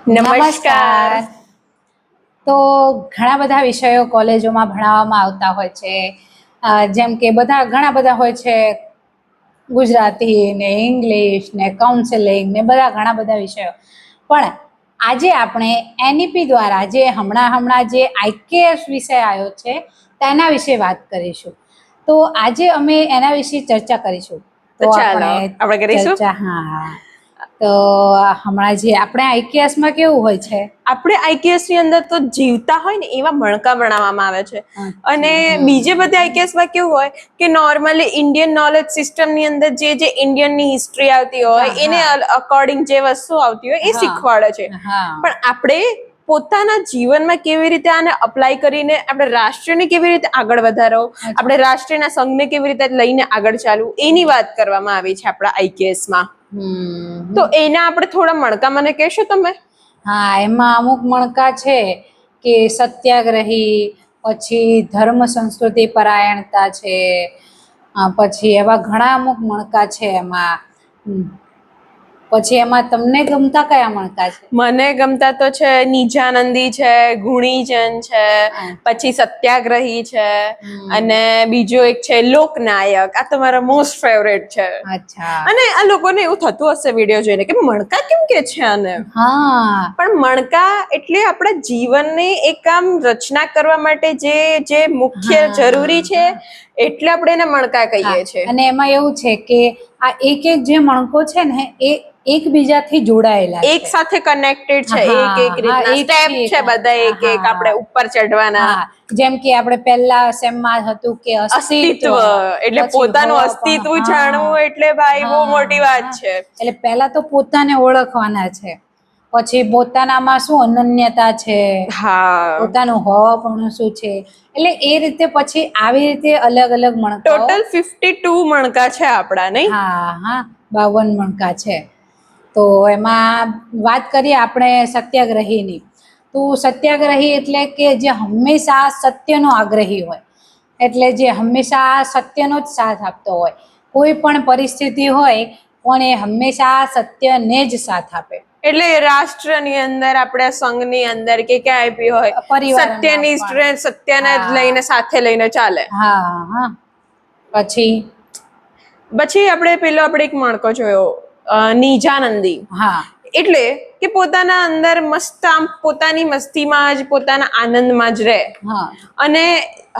નમસ્કાર. તો ઘણા બધા વિષયો કોલેજોમાં ભણાવવામાં આવતા હોય છે, જેમ કે ઘણા બધા હોય છે, ગુજરાતી ને ઇંગ્લિશ ને કાઉન્સેલિંગ ને ઘણા બધા વિષયો. પણ આજે આપણે એનઈપી દ્વારા જે હમણાં જે આઈકેએસ વિષય આવ્યો છે તેના વિશે વાત કરીશું. તો આજે અમે એના વિશે ચર્ચા કરીશું. તો આપણે કરીશું. તો હમણાં જે આપણે આઈકેએસમાં કેવું હોય છે, આપણે આઈકેએસ ની અંદર તો જીવતા હોય ને એવા મણકા બનાવવામાં આવે છે. અને બીજે બધે આઈકેએસમાં કેવું હોય કે નોર્મલી ઇન્ડિયન નોલેજ સિસ્ટમ ની અંદર જે ઇન્ડિયન ની હિસ્ટ્રી આવતી હોય એને અકોર્ડિંગ જે વસ્તુ આવતી હોય એ શીખવાડે છે. પણ આપણે પોતાના જીવનમાં કેવી રીતે આને અપ્લાય કરીને આપણે રાષ્ટ્રને કેવી રીતે આગળ વધારો, આપણે રાષ્ટ્રના સંઘને કેવી રીતે લઈને આગળ ચાલવું, એની વાત કરવામાં આવી છે આપણા આઈકેએસમાં. તો એના આપણે થોડા મણકા મને કહેશો તમે? હા, એમાં અમુક મણકા છે કે સત્યાગ્રહી, પછી ધર્મ સંસ્કૃતિ પરાયણતા છે, પછી એવા ઘણા અમુક મણકા છે. એમાં પછી એમાં તમને ગમતા કયા મણકા છે? મને ગમતા તો છે નિજાનંદી છે, ગુણીજન છે, પછી સત્યાગ્રહી છે, અને બીજો એક છે લોકનાયક. આ તો મારા મોસ્ટ ફેવરેટ છે. અને આ લોકોને એવું થતું હશે વિડીયો જોઈને કે મણકા કેમ કે છે આને. પણ મણકા એટલે આપણા જીવનને એક આમ રચના કરવા માટે જે મુખ્ય જરૂરી છે, એટલે આપણે એને મણકા કહીએ છીએ. અને એમાં એવું છે કે આ એક જે મણકો છે ને એ એકબીજાથી જોડાયેલા એક સાથે કનેક્ટેડ છે. એક રીતના સ્ટેપ છે બધા, એક આપણે ઉપર ચડવાના. જેમ કે આપણે પહેલા સેમમાં હતું કે અસ્તિત્વ એટલે પોતાનું અસ્તિત્વ જાણવું એટલે ભાઈ બહુ મોટી વાત છે. એટલે પહેલા તો પોતાને ઓળખવાના છે, પછી પોતાનામાં શું અનન્યતા છે, પોતાનું હોવાપણું શું છે, એટલે એ રીતે પછી આવી રીતે અલગ અલગ મણકા. ટોટલ 52 મણકા છે આપણા, નહીં? હા, 52 મણકા છે. તો એમાં વાત કરીએ આપણે સત્યાગ્રહીની. તો સત્યાગ્રહી એટલે કે જે હંમેશા સત્યનો આગ્રહી હોય, એટલે જે હંમેશા સત્યનો જ સાથ આપતો હોય. કોઈ પણ પરિસ્થિતિ હોય પણ એ હંમેશા સત્યને જ સાથ આપે. એટલે રાષ્ટ્રની અંદર, આપણે સંઘની અંદર કે ક્યાંય બી હોય, સત્યની સત્યને જ લઈને સાથે લઈને ચાલે. પછી આપણે એક મણકો જોયો નિજાનંદી. એટલે કે પોતાના અંદર મસ્ત આમ પોતાની મસ્તીમાં જ, પોતાના આનંદમાં જ રહે. અને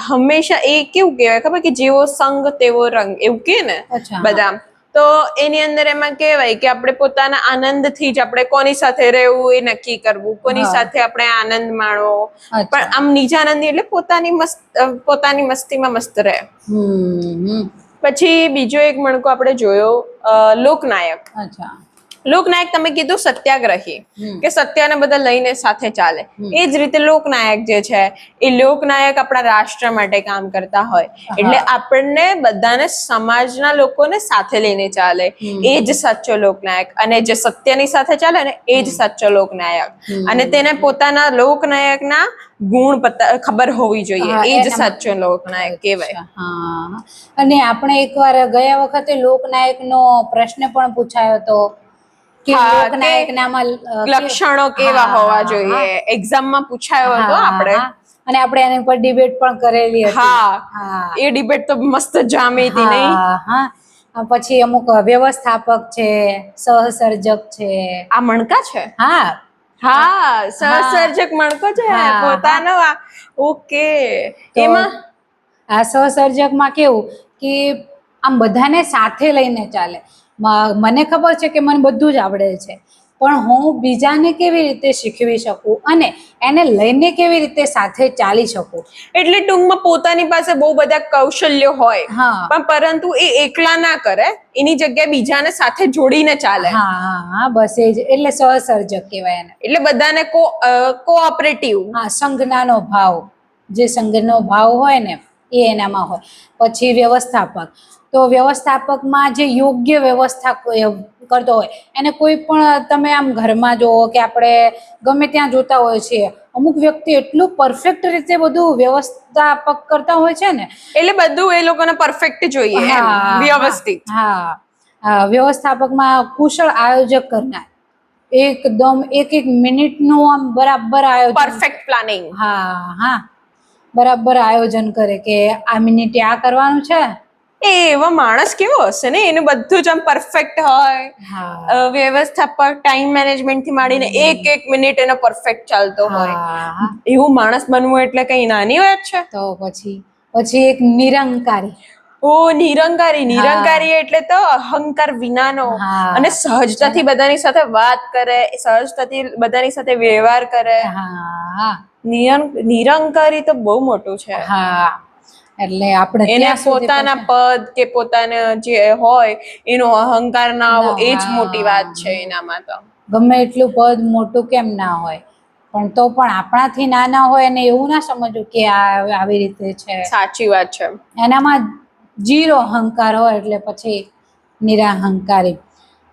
હંમેશા એ કેવું કહેવાય ખબર કે જેવો સંગ તેવો રંગ, એવું કે ને બધા. તો એની અંદર એમાં કહેવાય કે આપણે પોતાના આનંદથી જ આપણે કોની સાથે રહેવું એ નક્કી કરવું, કોની સાથે આપણે આનંદ માણવો. પણ આમ નિજાનંદી એટલે પોતાની મસ્તીમાં મસ્ત રહે. પછી બીજો એક મણકો આપણે જોયો લોકનાયક. લોકનાયક તમે કીધું સત્યાગ્રહી, કે સત્યને બધા લઈને સાથે ચાલે. એ જ રીતે લોકનાયક જે છે એ લોકનાયક આપણા રાષ્ટ્ર માટે કામ કરતા હોય. એટલે આપણને બધાને, સમાજના લોકોને સાથે લઈને ચાલે. એ જ સાચો લોકનાયક. અને જે સત્યની સાથે ચાલે ને એ જ સાચો લોકનાયક. અને તેને પોતાના લોકનાયકના ગુણ ખબર હોવી જોઈએ. એ જ સાચો લોકનાયક કહેવાય. અને આપણે એકવાર ગયા વખતે લોકનાયકનો પ્રશ્ન પણ પૂછાયો હતો કે લોકનાયકનામાં લક્ષણો કેવા હોવા જોઈએ. એક્ઝામમાં પૂછાયો હતો આપણે. અને આપણે એની પર ડિબેટ પણ કરેલી હતી. એ ડિબેટ તો મસ્ત જામી હતી, નહીં? પછી અમુક વ્યવસ્થાપક છે, સહસર્જક છે. આ મણકા છે? સહસર્જક મણકો છે પોતાનો. ઓકે. એમાં આ સહસર્જકમાં કેવું કે આમ બધાને સાથે લઈને ચાલે. મને ખબર છે કે મને બધું જ આવડે છે, પણ હું બીજાને કેવી રીતે શીખવી શકું અને એને લઈને કેવી રીતે સાથે ચાલી શકું. એટલે ટૂંકમાં પોતાની પાસે બહુ બધા કૌશલ્યો હોય, પણ પરંતુ એ એકલા ના કરે, એની જગ્યાએ બીજાને સાથે જોડીને ચાલે. બસ એ જ. એટલે સહસર્જક કહેવાય એને. એટલે બધાને કોઓપરેટિવ. સંજ્ઞાનો ભાવ, જે સંઘનો ભાવ હોય ને એ એનામાં હોય. પછી વ્યવસ્થાપક. તો વ્યવસ્થાપકમાં જે યોગ્ય વ્યવસ્થા કરતો હોય એને કોઈ પણ તમે આમ ઘરમાં જુઓ કે આપણે ગમે ત્યાં જોતા હોય છીએ, અમુક વ્યક્તિ એટલું પરફેક્ટ રીતે બધું વ્યવસ્થાપક કરતા હોય છે ને, એટલે બધું એ લોકોને પરફેક્ટ જોઈએ, વ્યવસ્થિત. વ્યવસ્થાપકમાં કુશળ આયોજક કરનાર એકદમ એક મિનિટનું આમ બરાબર આયોજન, પરફેક્ટ પ્લાનિંગ. હા, બરાબર આયોજન કરે કે આ મિનિટે આ કરવાનું છે. એવો માણસ કેવો હશે ને, એનું બધું જ આમ પરફેક્ટ હોય. હા વ્યવસ્થાપક ટાઈમ મેનેજમેન્ટ થી માંડીને એક મિનિટ એનો પરફેક્ટ ચાલતો હોય. હા એવું માણસ બનવું એટલે કઈ નાની વાત છે. તો પછી એક નિરંકારી. ઓ નિરંકારી એટલે તો અહંકાર વિનાનો, હા અને સહજતાથી બધાની સાથે વાત કરે, સહજતાથી બધાની સાથે વ્યવહાર કરે. હા નિરંકારી તો બહુ મોટું છે. હા એટલે આપણે એને ત્યાં સુધી પોતાના પદ કે પોતાના જે હોય એનો અહંકાર ના આવો, એ જ મોટી વાત છે એનામાં તો. ગમે એટલું પદ મોટું કેમ ના હોય, પણ તો પણ આપણાથી નાના હોય અને એવું ના સમજવું કે આ આવી રીતે છે. સાચી વાત છે. એનામાં 0 અહંકાર હોય એટલે પછી નિરાહંકારી.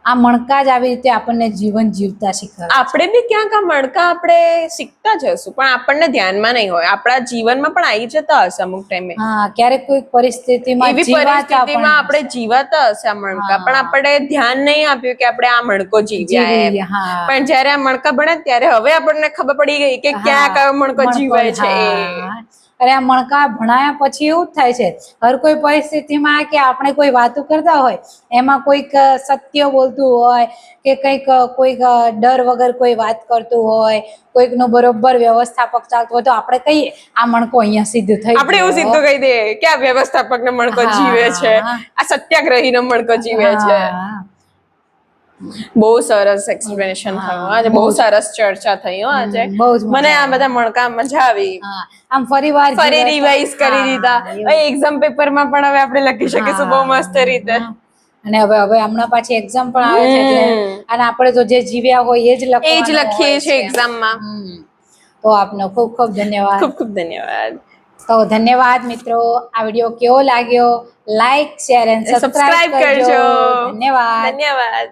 આ મણકા જ આવી રીતે આપણને જીવન જીવતા શીખવે. આપણે બી ક્યાંક આ મણકા આપણે શીખતા જશું, પણ આપણને ધ્યાનમાં નહીં હોય. આપણા જીવનમાં પણ આવી જતા હશે અમુક ટાઈમે. હા, ક્યારેક કોઈ પરિસ્થિતિમાં એવી જીવાતા પરિસ્થિતિમાં આપણે જીવાતા હશે આ મણકા, પણ આપણે ધ્યાન નહીં આપ્યું કે આપણે આ મણકો જીવ્યા એમ. હા પણ જયારે આ મણકા બન્યા ત્યારે હવે આપણને ખબર પડી ગઈ કે ક્યાં કયો મણકો જીવાય છે એ. અરે આ મણકા ભણાયા પછી એવું જ થાય છે, હર કોઈ પરિસ્થિતિમાં કે આપણે કોઈ વાતો કરતા હોય, એમાં કોઈક સત્ય બોલતું હોય કે કોઈક ડર વગર કોઈ વાત કરતું હોય, કોઈક નું બરોબર વ્યવસ્થાપક ચાલતું હોય, તો આપણે કહીએ આ મણકો અહીંયા સિદ્ધ થઈ ગયો. આપણે એવું સીધું કહી દઈએ કે આ વ્યવસ્થાપક નો મણકો જીવે છે, આ સત્યાગ્રહી નો મણકો જીવે છે. બહુ સરસ એક્સપ્લેનેશન થયું આજે, બહુ સરસ ચર્ચા થઈ આજે. મને આ બધા મણકા મજા આવી. આમ ફરી રિવાઇઝ કરી દીધા. એક્ઝામ પેપરમાં પણ હવે આપણે લખી શકીશું બહુ મસ્ત રીતે. અને હવે હમણાં પાછી એક્ઝામ પણ આવે છે, એટલે અને આપણે તો જે જીવ્યા હોય એ જ લખીએ છીએ એક્ઝામમાં. તો આપનો ખૂબ ખૂબ ધન્યવાદ. ખૂબ ખૂબ ધન્યવાદ. તો ધન્યવાદ મિત્રો. આ વિડીયો કેવો લાગ્યો? લાઈક, શેર અને સબસ્ક્રાઇબ કરજો. ધન્યવાદ.